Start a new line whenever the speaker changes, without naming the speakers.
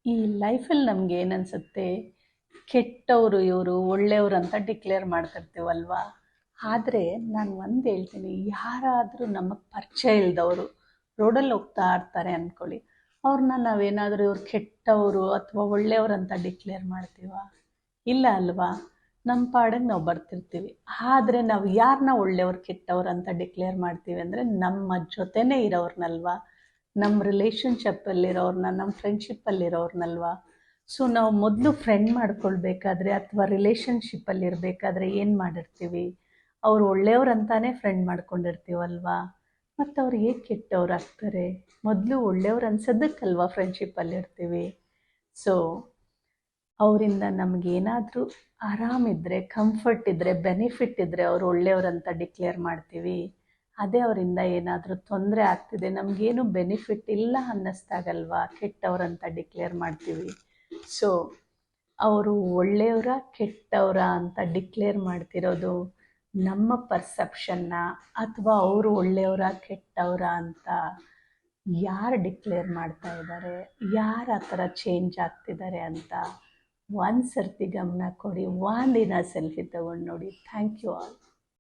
ಈ ಲೈಫಲ್ಲಿ ನಮ್ಗೆ ಏನನ್ಸುತ್ತೆ, ಕೆಟ್ಟವರು ಇವರು ಒಳ್ಳೆಯವರು ಅಂತ ಡಿಕ್ಲೇರ್ ಮಾಡ್ತಿರ್ತೀವಲ್ವಾ. ಆದರೆ ನಾನು ಒಂದು ಹೇಳ್ತೀನಿ, ಯಾರಾದರೂ ನಮಗೆ ಪರಿಚಯ ಇಲ್ಲದವರು ರೋಡಲ್ಲಿ ಹೋಗ್ತಾ ಇರ್ತಾರೆ ಅಂದ್ಕೊಳ್ಳಿ, ಅವ್ರನ್ನ ನಾವೇನಾದರೂ ಇವ್ರು ಕೆಟ್ಟವರು ಅಥವಾ ಒಳ್ಳೆಯವರು ಅಂತ ಡಿಕ್ಲೇರ್ ಮಾಡ್ತೀವ? ಇಲ್ಲ ಅಲ್ವಾ. ನಮ್ಮ ಪಾಡಿಗೆ ನಾವು ಬರ್ತಿರ್ತೀವಿ. ಆದರೆ ನಾವು ಯಾರನ್ನ ಒಳ್ಳೆಯವ್ರು ಕೆಟ್ಟವ್ರು ಅಂತ ಡಿಕ್ಲೇರ್ ಮಾಡ್ತೀವಿ ಅಂದರೆ ನಮ್ಮ ಜೊತೆನೇ ಇರೋರ್ನಲ್ವಾ, ನಮ್ಮ ರಿಲೇಷನ್ಶಿಪ್ಪಲ್ಲಿರೋರನ್ನ, ನಮ್ಮ ಫ್ರೆಂಡ್ಶಿಪ್ಪಲ್ಲಿರೋರ್ನಲ್ವಾ. ಸೊ ನಾವು ಮೊದಲು ಫ್ರೆಂಡ್ ಮಾಡ್ಕೊಳ್ಬೇಕಾದ್ರೆ ಅಥವಾ ರಿಲೇಷನ್ಶಿಪ್ಪಲ್ಲಿರಬೇಕಾದ್ರೆ ಏನು ಮಾಡಿರ್ತೀವಿ, ಅವ್ರು ಒಳ್ಳೆಯವ್ರು ಅಂತಾನೆ ಫ್ರೆಂಡ್ ಮಾಡ್ಕೊಂಡಿರ್ತೀವಲ್ವಾ. ಮತ್ತು ಅವ್ರು ಹೇಗೆ ಕೆಟ್ಟವ್ರು ಆಗ್ತಾರೆ? ಮೊದಲು ಒಳ್ಳೆಯವ್ರು ಅನ್ಸೋದಕ್ಕಲ್ವಾ ಫ್ರೆಂಡ್ಶಿಪ್ಪಲ್ಲಿರ್ತೀವಿ. ಸೊ ಅವರಿಂದ ನಮಗೇನಾದರೂ ಆರಾಮಿದ್ದರೆ, ಕಂಫರ್ಟ್ ಇದ್ದರೆ, ಬೆನಿಫಿಟ್ ಇದ್ದರೆ ಅವ್ರು ಒಳ್ಳೆಯವ್ರಂತ ಡಿಕ್ಲೇರ್ ಮಾಡ್ತೀವಿ. ಅದೇ ಅವರಿಂದ ಏನಾದರೂ ತೊಂದರೆ ಆಗ್ತಿದೆ, ನಮಗೇನು ಬೆನಿಫಿಟ್ ಇಲ್ಲ ಅನ್ನಿಸ್ದಾಗಲ್ವಾ ಕೆಟ್ಟವ್ರಂತ ಡಿಕ್ಲೇರ್ ಮಾಡ್ತೀವಿ. ಸೊ ಅವರು ಒಳ್ಳೆಯವರ ಕೆಟ್ಟವರ ಅಂತ ಡಿಕ್ಲೇರ್ ಮಾಡ್ತಿರೋದು ನಮ್ಮ ಪರ್ಸೆಪ್ಷನ್ನ, ಅಥವಾ ಅವರು ಒಳ್ಳೆಯವರ ಕೆಟ್ಟವರ ಅಂತ ಯಾರು ಡಿಕ್ಲೇರ್ ಮಾಡ್ತಾ ಇದ್ದಾರೆ, ಯಾರು ಆ ಥರ ಚೇಂಜ್ ಆಗ್ತಿದ್ದಾರೆ ಅಂತ ಒಂದು ಸರ್ತಿ ಗಮನ ಕೊಡಿ. ಒಂದಿನ ಸೆಲ್ಫಿ ತಗೊಂಡು ನೋಡಿ. Thank you all.